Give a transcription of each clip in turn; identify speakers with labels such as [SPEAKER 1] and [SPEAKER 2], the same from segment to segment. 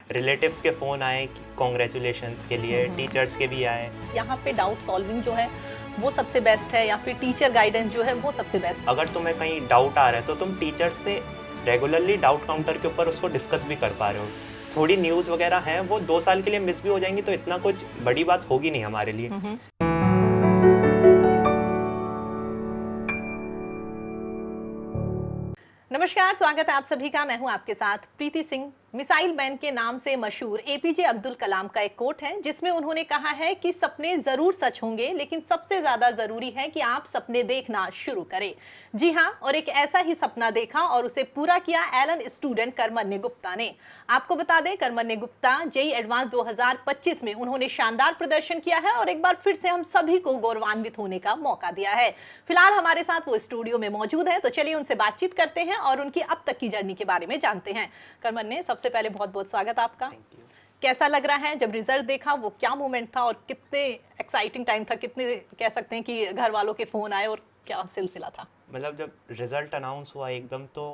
[SPEAKER 1] Relatives के phone आए congratulations के लिए, टीचर्स के भी आए।
[SPEAKER 2] यहाँ पे डाउट सॉल्विंग जो है वो सबसे बेस्ट है या फिर टीचर गाइडेंस जो है वो सबसे बेस्ट?
[SPEAKER 1] अगर तुम्हें कहीं डाउट आ रहा है तो तुम टीचर से रेगुलरली डाउट काउंटर के ऊपर उसको डिस्कस भी कर पा रहे हो। थोड़ी न्यूज़ वगैरह हैं वो 2 साल के लिए मिस भी हो जाएंगी तो इतना कुछ बड़ी बात होगी नहीं हमारे लिए।
[SPEAKER 2] नमस्कार, स्वागत है आप सभी का। मैं हूं आपके साथ प्रीति सिंह। मिसाइल मैन के नाम से मशहूर एपीजे अब्दुल कलाम का एक कोट है जिसमें उन्होंने कहा है कि सपने जरूर सच होंगे लेकिन सबसे ज्यादा जरूरी है कि आप सपने देखना शुरू करें। जी हां, और एक ऐसा ही सपना देखा और उसे पूरा किया एलन स्टूडेंट करमन्य गुप्ता ने। आपको बता दें, करमन्य गुप्ता जेईई एडवांस 2025 में उन्होंने शानदार प्रदर्शन किया है और एक बार फिर से हम सभी को गौरवान्वित होने का मौका दिया है। फिलहाल हमारे साथ वो स्टूडियो में मौजूद है, तो चलिए उनसे बातचीत करते हैं और उनकी अब तक की जर्नी के बारे में जानते हैं। करमन्य, सबसे पहले बहुत बहुत स्वागत आपका। कैसा लग रहा है जब रिजल्ट देखा? वो क्या मोमेंट था और कितने एक्साइटिंग टाइम था, कितने कह सकते हैं कि घर वालों के फोन आए और क्या सिलसिला था?
[SPEAKER 1] मतलब जब रिजल्ट अनाउंस हुआ एकदम तो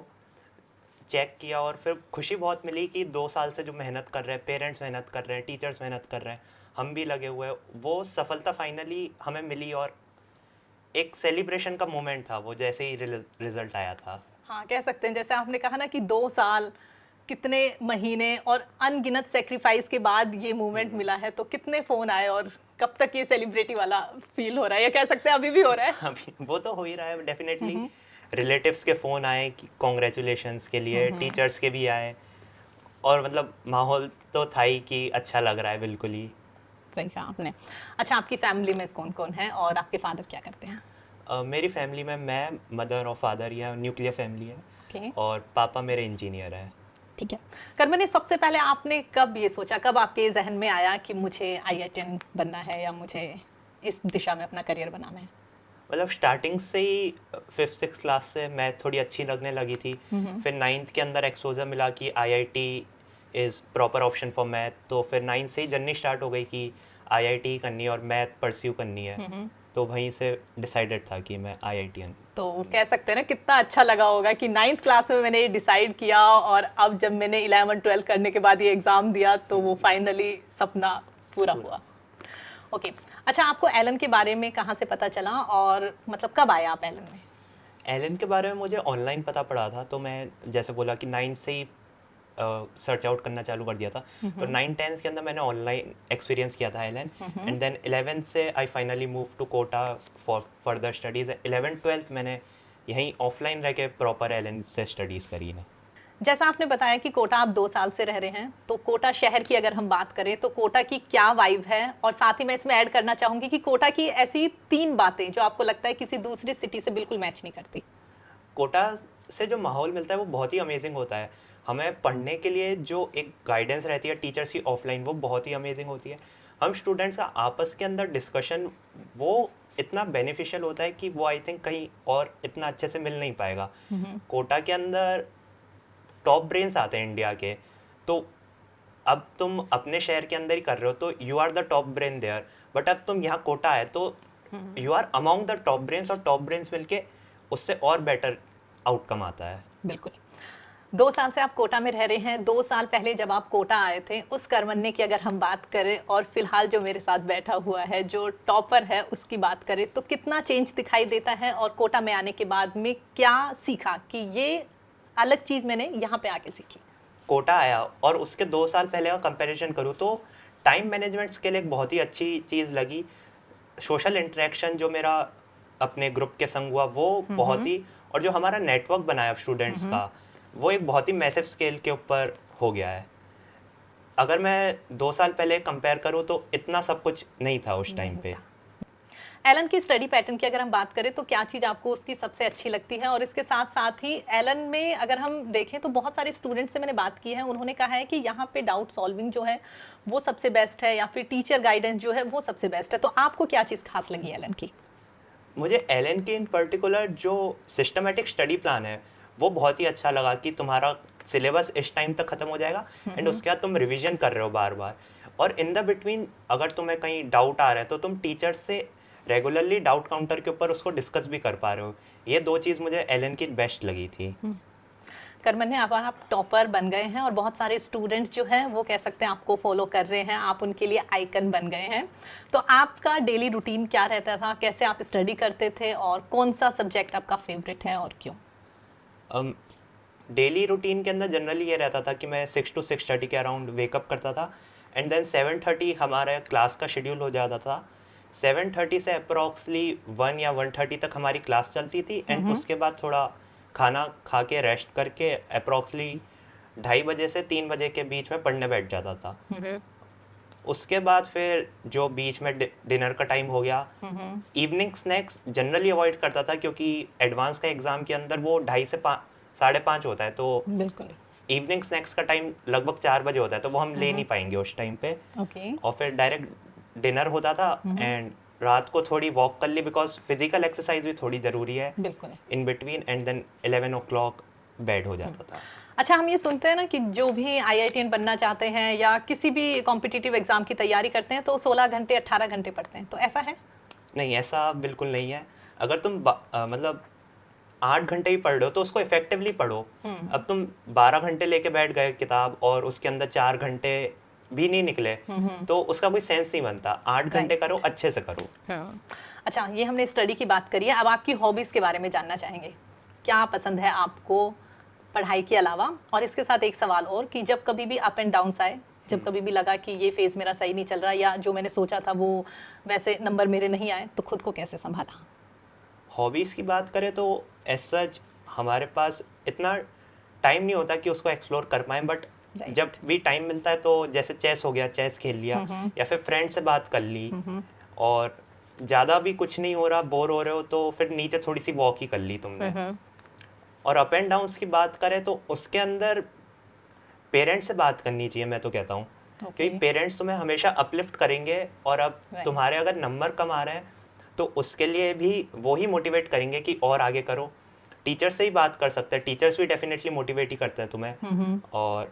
[SPEAKER 1] चेक किया और फिर खुशी बहुत मिली कि 2 साल से जो मेहनत कर रहे हैं, पेरेंट्स मेहनत कर रहे हैं, टीचर्स मेहनत कर रहे हैं, हम भी लगे हुए हैं, वो सफलता फाइनली हमें मिली और एक सेलिब्रेशन का मोमेंट था वो जैसे ही रिजल्ट आया था।
[SPEAKER 2] हाँ, कह सकते हैं जैसे आपने कहा ना कि 2 साल, कितने महीने और अनगिनत सेक्रीफाइस के बाद ये मूवमेंट मिला है, तो कितने फोन आए और कब तक ये सेलिब्रिटी वाला फील हो रहा है, या कह सकते हैं अभी भी हो रहा है?
[SPEAKER 1] अभी वो तो हो ही रहा है डेफिनेटली। रिलेटिव्स के फ़ोन आए कॉन्ग्रेचुलेशंस के लिए, टीचर्स के भी आए और मतलब माहौल तो था ही कि अच्छा लग रहा है बिल्कुल ही।
[SPEAKER 2] सही कहा आपने। अच्छा, आपकी फैमिली में कौन कौन है और आपके फादर क्या करते हैं?
[SPEAKER 1] मेरी फैमिली में मैं, मदर और फादर, या न्यूक्लियर फैमिली है।
[SPEAKER 2] Okay.
[SPEAKER 1] और पापा मेरे इंजीनियर हैं।
[SPEAKER 2] ठीक है। कर्मने, सबसे पहले आपने कब ये सोचा, कब आपके जहन में आया कि मुझे आईआईटीएन बनना है या मुझे इस दिशा में अपना करियर बनाना है?
[SPEAKER 1] मतलब स्टार्टिंग से ही 5th-6th क्लास से मैथ थोड़ी अच्छी लगने लगी थी। फिर 9th के अंदर एक्सपोजर मिला कि IIT is proper option for math, तो फिर 9th से ही जर्नी स्टार्ट हो गई कि आईआईटी करनी है और मैथ परस्यू करनी है। तो वहीं से डिसाइडेड था कि मैं आईआईटीएन।
[SPEAKER 2] तो कह सकते हैं ना कितना अच्छा लगा होगा कि 9th क्लास में मैंने ये डिसाइड किया और अब जब मैंने 11-12 करने के बाद ये एग्ज़ाम दिया तो वो फाइनली सपना पूरा हुआ। ओके। अच्छा, आपको एलन के बारे में कहाँ से पता चला और मतलब कब आया आप एलन में?
[SPEAKER 1] एलन के बारे में मुझे ऑनलाइन पता पड़ा था, तो मैं जैसे बोला कि 9th से ही सर्च आउट करना चालू कर दिया था। तो 9th-10th के अंदर मैंने ऑनलाइन एक्सपीरियंस किया था एलन, एंड देन 11th से I finally move to Kota for further studies. 11th-12th मैंने यहीं ऑफलाइन रह के प्रॉपर एलन से स्टडीज़ करी है।
[SPEAKER 2] जैसा आपने बताया कि कोटा आप 2 साल से रह रहे हैं, तो कोटा शहर की अगर हम बात करें तो कोटा की क्या वाइब है? और साथ ही मैं इसमें ऐड करना चाहूँगी कि कोटा की ऐसी 3 बातें जो आपको लगता है किसी दूसरी सिटी से बिल्कुल मैच नहीं करती।
[SPEAKER 1] कोटा से जो माहौल मिलता है वो बहुत ही अमेजिंग होता है। हमें पढ़ने के लिए जो एक गाइडेंस रहती है टीचर्स की ऑफलाइन, वो बहुत ही अमेजिंग होती है। हम स्टूडेंट्स का आपस के अंदर डिस्कशन वो इतना बेनिफिशियल होता है कि वो आई थिंक कहीं और इतना अच्छे से मिल नहीं पाएगा। कोटा के अंदर टॉप ब्रेन्स आते हैं इंडिया के, तो अब तुम अपने शहर के अंदर ही कर रहे हो तो you are the top brain there, but अब तुम यहाँ कोटा है तो you are among the top brains, और टॉप ब्रेन्स मिलके उससे और बेटर आउटकम आता है।
[SPEAKER 2] बिल्कुल। 2 साल से आप कोटा में रह रहे हैं। 2 साल पहले जब आप कोटा आए थे, उस करमन्ने की अगर हम बात करें और फिलहाल जो मेरे साथ बैठा हुआ है जो टॉपर है उसकी बात करें, तो कितना चेंज दिखाई देता है? और कोटा में आने के बाद में क्या सीखा कि ये अलग चीज़ मैंने यहाँ पे आके सीखी?
[SPEAKER 1] कोटा आया और उसके 2 साल पहले का कंपैरिजन करूँ तो टाइम मैनेजमेंट स्किल एक बहुत ही अच्छी चीज़ लगी। सोशल इंटरेक्शन जो मेरा अपने ग्रुप के संग हुआ वो बहुत ही, और जो हमारा नेटवर्क बनाया स्टूडेंट्स का वो एक बहुत ही मैसिव स्केल के ऊपर हो गया है। अगर मैं 2 साल पहले कंपेयर करूँ तो इतना सब कुछ नहीं था उस टाइम पे।
[SPEAKER 2] एलन की स्टडी पैटर्न की अगर हम बात करें तो क्या चीज़ आपको उसकी सबसे अच्छी लगती है? और इसके साथ साथ ही एलन में अगर हम देखें तो बहुत सारे स्टूडेंट्स से मैंने बात की है, उन्होंने कहा है कि यहाँ पे डाउट सॉल्विंग जो है वो सबसे बेस्ट है या फिर टीचर गाइडेंस जो है वो सबसे बेस्ट है। तो आपको क्या चीज़ खास लगी एलन की?
[SPEAKER 1] मुझे एलन के इन पर्टिकुलर जो सिस्टमेटिक स्टडी प्लान है वो बहुत ही अच्छा लगा कि तुम्हारा सिलेबस इस टाइम तक ख़त्म हो जाएगा एंड उसके बाद तुम रिवीजन कर रहे हो बार बार, और इन द बिटवीन अगर तुम्हें कहीं डाउट आ रहा है तो तुम टीचर से रेगुलरली डाउट काउंटर के ऊपर उसको डिस्कस भी कर पा रहे हो। ये 2 चीज़ मुझे एलन की बेस्ट लगी थी।
[SPEAKER 2] कर्मन्या, अब आप टॉपर बन गए हैं और बहुत सारे स्टूडेंट्स जो हैं वो कह सकते हैं आपको फॉलो कर रहे हैं, आप उनके लिए आइकन बन गए हैं। तो आपका डेली रूटीन क्या रहता था, कैसे आप स्टडी करते थे और कौन सा सब्जेक्ट आपका फेवरेट है और क्यों?
[SPEAKER 1] डेली रूटीन के अंदर जनरली ये रहता था कि मैं 6 to 6:30 के अराउंड वेकअप करता था एंड देन 7:30 हमारे क्लास का शेड्यूल हो जाता था। 7:30 से अप्रॉक्सली 1 या 1:30 तक हमारी क्लास चलती थी एंड उसके बाद थोड़ा खाना खा के रेस्ट करके अप्रॉक्सली 2:30 बजे से 3 बजे के बीच में पढ़ने बैठ जाता था। उसके बाद फिर जो बीच में डिनर का टाइम हो गया, इवनिंग स्नैक्स जनरली अवॉइड करता था क्योंकि एडवांस का एग्ज़ाम के अंदर वो 2:30 से 5:30 होता है, तो
[SPEAKER 2] बिल्कुल।
[SPEAKER 1] इवनिंग स्नैक्स का टाइम लगभग 4 बजे होता है, तो वो हम ले नहीं पाएंगे उस टाइम पे।
[SPEAKER 2] ओके।
[SPEAKER 1] और फिर डायरेक्ट डिनर होता था एंड रात को थोड़ी वॉक कर ली बिकॉज फिजिकल एक्सरसाइज भी थोड़ी ज़रूरी है
[SPEAKER 2] बिल्कुल।
[SPEAKER 1] In between and then 11 o'clock bed हो जाता था।
[SPEAKER 2] अच्छा, हम ये सुनते हैं ना कि जो भी IITian बनना चाहते हैं या किसी भी कॉम्पिटिटिव एग्जाम की तैयारी करते हैं तो 16 घंटे 18 घंटे पढ़ते हैं, तो ऐसा है?
[SPEAKER 1] नहीं, ऐसा बिल्कुल नहीं है। अगर तुम मतलब 8 घंटे ही पढ़ रहे हो तो उसको इफेक्टिवली पढ़ो। अब तुम 12 घंटे लेके बैठ गए किताब और उसके अंदर 4 घंटे भी नहीं निकले तो उसका कोई सेंस नहीं बनता। 8 घंटे करो, अच्छे से करो।
[SPEAKER 2] अच्छा, ये हमने स्टडी की बात करी है, अब आपकी हॉबीज़ के बारे में जानना चाहेंगे। क्या पसंद है आपको पढ़ाई के अलावा? और इसके साथ एक सवाल और कि जब कभी भी अप एंड डाउन्स आए, जब कभी भी लगा कि ये फेज़ मेरा सही नहीं चल रहा या जो मैंने सोचा था वो वैसे नंबर मेरे नहीं आए, तो खुद को कैसे संभाला?
[SPEAKER 1] हॉबीज़ की बात करें तो एज सच हमारे पास इतना टाइम नहीं होता कि उसको एक्सप्लोर कर पाएँ, बट जब भी टाइम मिलता है तो जैसे चेस हो गया, चेस खेल लिया या फिर फ्रेंड से बात कर ली, और ज़्यादा भी कुछ नहीं हो रहा, बोर हो रहे हो तो फिर नीचे थोड़ी सी वॉक ही कर ली तुमने। और अप एंड डाउन्स की बात करें तो उसके अंदर पेरेंट्स से बात करनी चाहिए, मैं तो कहता हूँ। क्योंकि पेरेंट्स तुम्हें हमेशा अपलिफ्ट करेंगे और अब तुम्हारे अगर नंबर कम आ रहे हैं तो उसके लिए भी वो ही मोटिवेट करेंगे कि और आगे करो। टीचर से ही बात कर सकते हैं, टीचर्स भी डेफिनेटली मोटिवेट ही करते हैं तुम्हें, और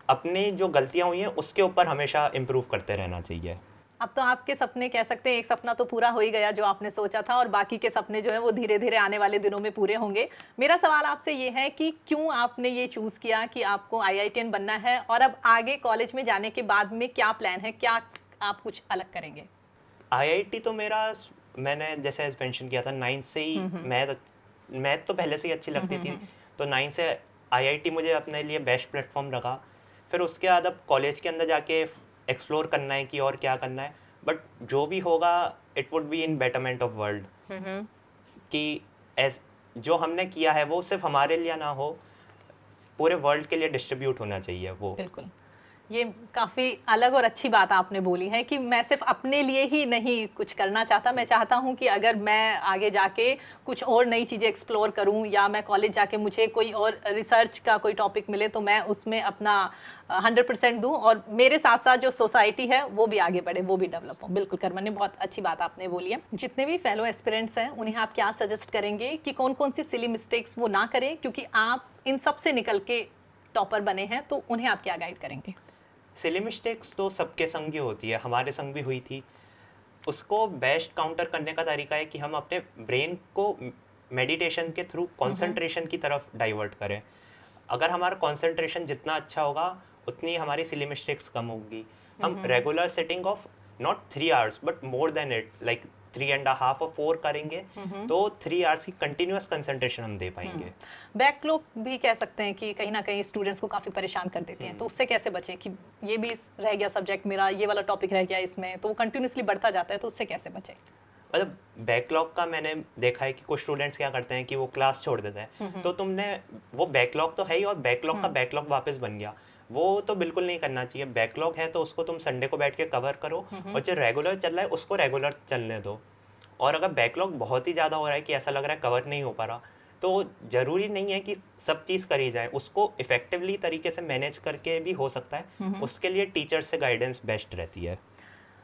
[SPEAKER 1] अपनी जो गलतियाँ हुई हैं उसके ऊपर हमेशा इम्प्रूव करते रहना चाहिए।
[SPEAKER 2] अब तो आपके सपने कह सकते हैं, एक सपना तो पूरा हो ही गया जो आपने सोचा था, और बाकी के सपने जो हैं वो धीरे धीरे आने वाले दिनों में पूरे होंगे। मेरा सवाल आपसे ये है कि क्यों आपने ये चूज़ किया कि आपको IITian बनना है, और अब आगे कॉलेज में जाने के बाद में क्या प्लान है, क्या आप कुछ अलग करेंगे?
[SPEAKER 1] IIT तो मैंने जैसे मेंशन किया था 9 से ही मैथ तो पहले से ही अच्छी लगती थी, तो 9 से IIT मुझे अपने लिए बेस्ट प्लेटफॉर्म लगा। फिर उसके बाद अब कॉलेज के अंदर जाके एक्सप्लोर करना है कि और क्या करना है, बट जो भी होगा it would be in betterment of world, कि जो हमने किया है वो सिर्फ हमारे लिए ना हो, पूरे वर्ल्ड के लिए डिस्ट्रीब्यूट होना चाहिए वो।
[SPEAKER 2] बिल्कुल, ये काफ़ी अलग और अच्छी बात आपने बोली है कि मैं सिर्फ अपने लिए ही नहीं कुछ करना चाहता, मैं चाहता हूँ कि अगर मैं आगे जाके कुछ और नई चीज़ें एक्सप्लोर करूँ या मैं कॉलेज जाके मुझे कोई और रिसर्च का कोई टॉपिक मिले तो मैं उसमें अपना 100% दूँ, और मेरे साथ साथ जो सोसाइटी है वो भी आगे बढ़े, वो भी डेवलप हो। बिल्कुल कर्मन्या, बहुत अच्छी बात आपने बोली है। जितने भी फेलो एस्पिरेंट्स हैं उन्हें आप क्या सजेस्ट करेंगे कि कौन कौन सी सिली मिस्टेक्स वो ना करें, क्योंकि आप इन सब से निकल के टॉपर बने हैं, तो उन्हें आप क्या गाइड करेंगे?
[SPEAKER 1] सिली मिस्टेक्स तो सबके संग ही होती है, हमारे संग भी हुई थी। उसको बेस्ट काउंटर करने का तरीका है कि हम अपने ब्रेन को मेडिटेशन के थ्रू कंसंट्रेशन की तरफ डाइवर्ट करें। अगर हमारा कंसंट्रेशन जितना अच्छा होगा उतनी हमारी सिली मिस्टेक्स कम होगी। हम regular setting of not 3 hours but more than it, like 3.5 और 4 करेंगे तो 3 hours की कंटिन्यूअस कंसंट्रेशन हम दे पाएंगे।
[SPEAKER 2] बैकलॉग भी कह सकते हैं कि कहीं ना कहीं स्टूडेंट्स को काफ़ी परेशान कर देते हैं, तो उससे कैसे बचें कि ये भी रह गया सब्जेक्ट मेरा, ये वाला टॉपिक रह गया इसमें, तो वो कंटिन्यूसली बढ़ता जाता है, तो उससे कैसे बचें?
[SPEAKER 1] मतलब बैकलॉग का मैंने देखा है कि कुछ स्टूडेंट्स क्या करते हैं कि वो क्लास छोड़ देते हैं, तो तुमने वो बैकलॉग तो है ही और बैकलॉग का बैकलॉग वापस बन गया, वो तो बिल्कुल नहीं करना चाहिए। बैकलॉग है तो उसको तुम संडे को बैठ के कवर करो, और जो रेगुलर चल रहा है उसको रेगुलर चलने दो। और अगर बैकलॉग बहुत ही ज़्यादा हो रहा है कि ऐसा लग रहा है कवर नहीं हो पा रहा, तो ज़रूरी नहीं है कि सब चीज़ करी जाए, उसको इफेक्टिवली तरीके से मैनेज करके भी हो सकता है। उसके लिए टीचर से गाइडेंस बेस्ट रहती है।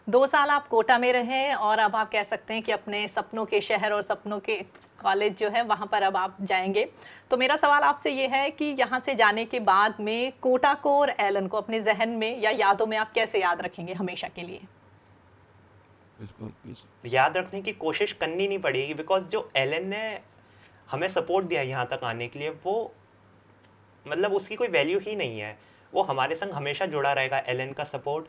[SPEAKER 2] 2 साल आप कोटा में रहे और अब आप कह सकते हैं कि अपने सपनों के शहर और सपनों के कॉलेज जो है वहाँ पर अब आप जाएंगे, तो मेरा सवाल आपसे ये है कि यहाँ से जाने के बाद में कोटा को और एलन को अपने जहन में या यादों में आप कैसे याद रखेंगे हमेशा के लिए?
[SPEAKER 1] याद रखने की कोशिश करनी नहीं पड़ेगी, बिकॉज जो एलन ने हमें सपोर्ट दिया यहाँ तक आने के लिए, वो मतलब उसकी कोई वैल्यू ही नहीं है। वो हमारे संग हमेशा जुड़ा रहेगा, एलन का सपोर्ट।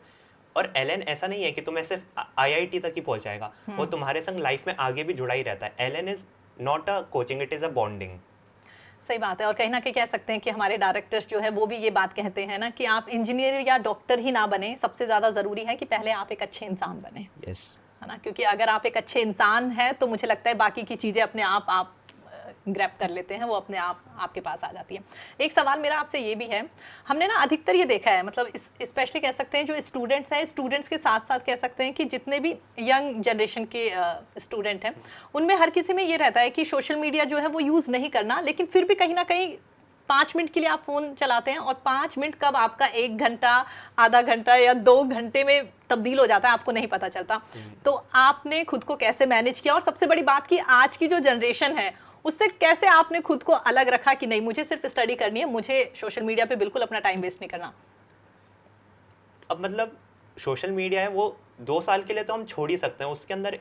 [SPEAKER 1] और एलन ऐसा नहीं है कि तुम्हें सिर्फ आईआईटी तक ही पहुंचाएगा, वो तुम्हारे संग लाइफ में आगे भी जुड़ा ही रहता है। Allen is not a coaching, it is a bonding.
[SPEAKER 2] सही बात है। और कहीं ना कहीं कह सकते हैं कि हमारे डायरेक्टर्स जो है वो भी ये बात कहते हैं ना कि आप इंजीनियर या डॉक्टर ही ना बने, सबसे ज़्यादा ज़रूरी है कि पहले आप एक अच्छे इंसान बने,
[SPEAKER 1] यस।
[SPEAKER 2] है ना। क्योंकि अगर आप एक अच्छे इंसान हैं तो मुझे लगता है बाकी की चीज़ें अपने आप ग्रैब कर लेते हैं, वो अपने आप आपके पास आ जाती है। एक सवाल मेरा आपसे ये भी है, हमने ना अधिकतर ये देखा है, मतलब स्पेशली कह सकते हैं जो स्टूडेंट्स हैं, स्टूडेंट्स के साथ साथ कह सकते हैं कि जितने भी यंग जनरेशन के स्टूडेंट हैं, उनमें हर किसी में ये रहता है कि सोशल मीडिया जो है वो यूज़ नहीं करना, लेकिन फिर भी कहीं ना कहीं 5 मिनट के लिए आप फ़ोन चलाते हैं और 5 मिनट कब आपका 1 घंटा, आधा घंटा या 2 घंटे में तब्दील हो जाता है आपको नहीं पता चलता। तो आपने खुद को कैसे मैनेज किया, और सबसे बड़ी बात कि आज की जो जनरेशन है उससे कैसे आपने खुद को अलग रखा कि नहीं मुझे सिर्फ स्टडी करनी है, मुझे सोशल मीडिया पे बिल्कुल अपना टाइम वेस्ट नहीं करना?
[SPEAKER 1] अब मतलब सोशल मीडिया है वो 2 साल के लिए तो हम छोड़ ही सकते हैं, उसके अंदर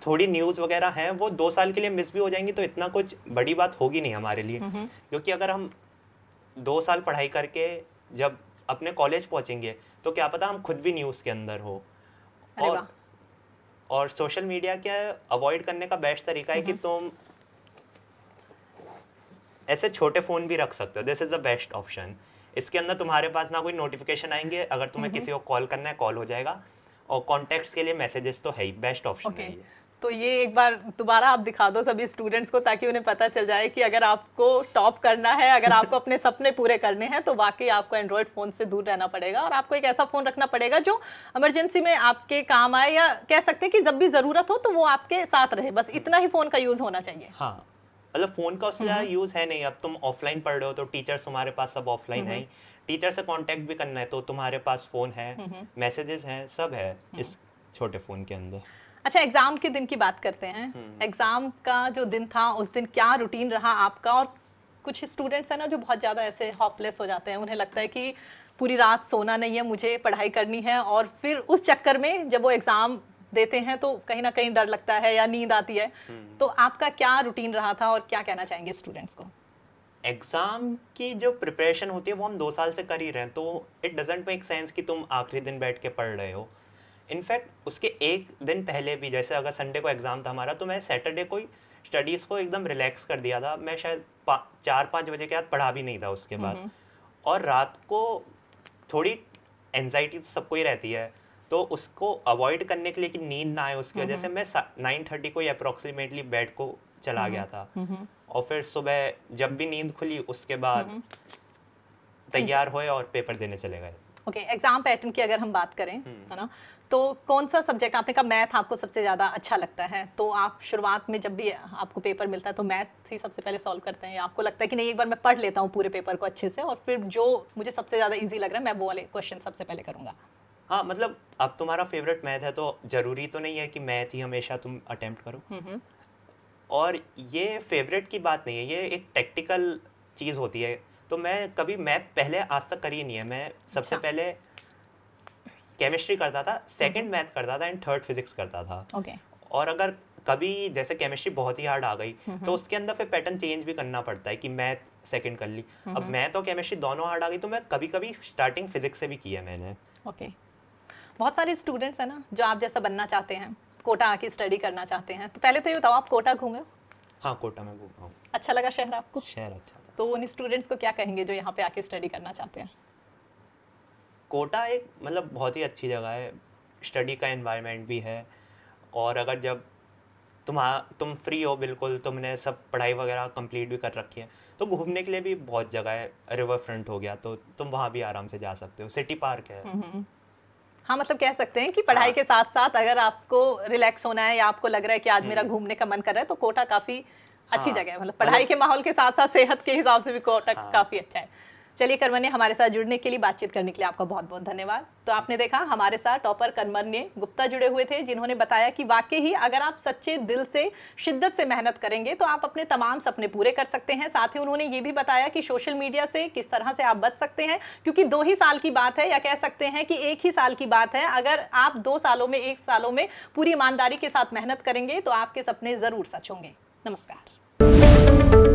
[SPEAKER 1] थोड़ी न्यूज़ वगैरह हैं वो 2 साल के लिए मिस भी हो जाएंगी तो इतना कुछ बड़ी बात होगी नहीं हमारे लिए। क्योंकि अगर हम 2 साल पढ़ाई करके जब अपने कॉलेज पहुंचेंगे तो क्या पता हम खुद भी न्यूज़ के अंदर हो।
[SPEAKER 2] अरे वाह।
[SPEAKER 1] और सोशल मीडिया क्या अवॉइड करने का बेस्ट तरीका है कि तुम ऐसे छोटे फ़ोन भी रख सकते हो, this is the best option. इसके अंदर तुम्हारे पास ना कोई नोटिफिकेशन आएंगे, अगर तुम्हें किसी को कॉल करना है कॉल हो जाएगा, और कॉन्टैक्ट्स के लिए मैसेजेस तो है ही, बेस्ट ऑप्शन है ये।
[SPEAKER 2] तो ये एक बार दोबारा आप दिखा दो सभी स्टूडेंट्स को, ताकि उन्हें पता चल जाए कि अगर आपको टॉप करना है, अगर आपको अपने सपने पूरे करने हैं, तो वाकई आपको एंड्रॉयड फ़ोन से दूर रहना पड़ेगा और आपको एक ऐसा फ़ोन रखना पड़ेगा जो इमरजेंसी में आपके काम आए, या कह सकते हैं कि जब भी ज़रूरत हो तो वो आपके साथ रहे। बस इतना ही फ़ोन का यूज़ होना चाहिए।
[SPEAKER 1] हाँ, मतलब फ़ोन का उससे ज़्यादा यूज़ है नहीं। अब तुम ऑफलाइन पढ़ रहे हो तो टीचर्स तुम्हारे पास सब ऑफलाइन है, टीचर से कांटेक्ट भी करना है तो तुम्हारे पास फ़ोन है, मैसेजेस हैं, सब है इस छोटे फ़ोन के अंदर।
[SPEAKER 2] अच्छा, एग्ज़ाम के दिन की बात करते हैं। एग्ज़ाम का जो दिन था उस दिन क्या रूटीन रहा आपका? और कुछ स्टूडेंट्स हैं ना जो बहुत ज़्यादा ऐसे होपलेस हो जाते हैं, उन्हें लगता है कि पूरी रात सोना नहीं है, मुझे पढ़ाई करनी है, और फिर उस चक्कर में जब वो एग्ज़ाम देते हैं तो कहीं ना कहीं डर लगता है या नींद आती है। तो आपका क्या रूटीन रहा था और क्या कहना चाहेंगे स्टूडेंट्स को?
[SPEAKER 1] एग्ज़ाम की जो प्रिपरेशन होती है वो हम 2 साल से कर ही रहे हैं, तो इट डजेंट मेक सेंस कि तुम आखिरी दिन बैठ के पढ़ रहे हो। इनफैक्ट उसके एक दिन पहले भी, जैसे अगर संडे को एग्ज़ाम था हमारा, तो मैं सैटरडे को ही स्टडीज़ को एकदम रिलैक्स कर दिया था। मैं शायद 4-5 बजे के बाद पढ़ा भी नहीं था उसके बाद। और रात को थोड़ी एंजाइटी तो सबको ही रहती है, तो उसको अवॉइड करने के लिए कि नींद ना आए उसकी वजह से मैं 9:30 को ही अप्रॉक्सीमेटली बेड को चला गया था। और फिर सुबह जब भी नींद खुली उसके बाद तैयार हुए और पेपर देने चले गए।
[SPEAKER 2] ओके, एग्जाम पैटर्न की अगर हम बात करें, है ना, तो कौन सा सब्जेक्ट, आपने कहा मैथ आपको सबसे ज़्यादा अच्छा लगता है, तो आप शुरुआत में जब भी आपको पेपर मिलता है तो मैथ ही सबसे पहले सॉल्व करते हैं, या आपको लगता है कि नहीं एक बार मैं पढ़ लेता हूँ पूरे पेपर को अच्छे से और फिर जो मुझे सबसे ज़्यादा ईजी लग रहा है मैं वो वाले क्वेश्चन सबसे पहले करूँगा?
[SPEAKER 1] हाँ, मतलब अब तुम्हारा फेवरेट मैथ है तो ज़रूरी तो नहीं है कि मैथ ही हमेशा तुम अटेम्प्ट करो। और ये फेवरेट की बात नहीं है, ये एक टेक्टिकल चीज़ होती है। तो मैं कभी मैथ पहले आज तक करी नहीं है। मैं सबसे पहले केमिस्ट्री करता था, सेकंड मैथ करता था एंड थर्ड फिजिक्स करता था। और अगर कभी जैसे केमिस्ट्री बहुत ही हार्ड आ गई तो उसके अंदर फिर पैटर्न चेंज भी करना पड़ता है कि मैथ सेकंड कर ली। अब मैथ और केमिस्ट्री दोनों हार्ड आ गई तो मैं कभी कभी स्टार्टिंग फिजिक्स से भी किया मैंने।
[SPEAKER 2] ओके, बहुत सारे स्टूडेंट्स हैं ना जो आप जैसा बनना चाहते हैं, कोटा आके स्टडी करना चाहते हैं, तो पहले तो ये बताओ आप कोटा घूमे हो?
[SPEAKER 1] हाँ, कोटा में घूमा हूँ।
[SPEAKER 2] अच्छा लगा शहर आपको?
[SPEAKER 1] शहर अच्छा लगा।
[SPEAKER 2] तो उन स्टूडेंट्स को क्या कहेंगे जो यहाँ पे आके स्टडी करना चाहते हैं?
[SPEAKER 1] कोटा एक मतलब बहुत ही अच्छी जगह है, स्टडी का एनवायरनमेंट भी है। और अगर जब तुम फ्री हो, बिल्कुल तुमने सब पढ़ाई वगैरह कंप्लीट भी कर रखी है, तो घूमने के लिए भी बहुत जगह है। रिवर फ्रंट हो गया तो तुम वहाँ भी आराम से जा सकते हो, सिटी पार्क है।
[SPEAKER 2] हाँ, मतलब कह सकते हैं कि पढ़ाई के साथ साथ अगर आपको रिलैक्स होना है या आपको लग रहा है कि आज मेरा घूमने का मन कर रहा है तो कोटा काफ़ी अच्छी जगह है। मतलब पढ़ाई के माहौल के साथ साथ सेहत के हिसाब से भी कोटा काफ़ी अच्छा है। चलिए करमन्य, हमारे साथ जुड़ने के लिए, बातचीत करने के लिए आपका बहुत बहुत धन्यवाद। तो आपने देखा हमारे साथ टॉपर करमन्य गुप्ता जुड़े हुए थे, जिन्होंने बताया कि वाकई ही अगर आप सच्चे दिल से शिद्दत से मेहनत करेंगे तो आप अपने तमाम सपने पूरे कर सकते हैं। साथ ही उन्होंने ये भी बताया कि सोशल मीडिया से किस तरह से आप बच सकते हैं, क्योंकि 2 ही साल की बात है, या कह सकते हैं कि 1 ही साल की बात है। अगर आप 2 सालों में 1 सालों में पूरी ईमानदारी के साथ मेहनत करेंगे तो आपके सपने ज़रूर सच होंगे। नमस्कार।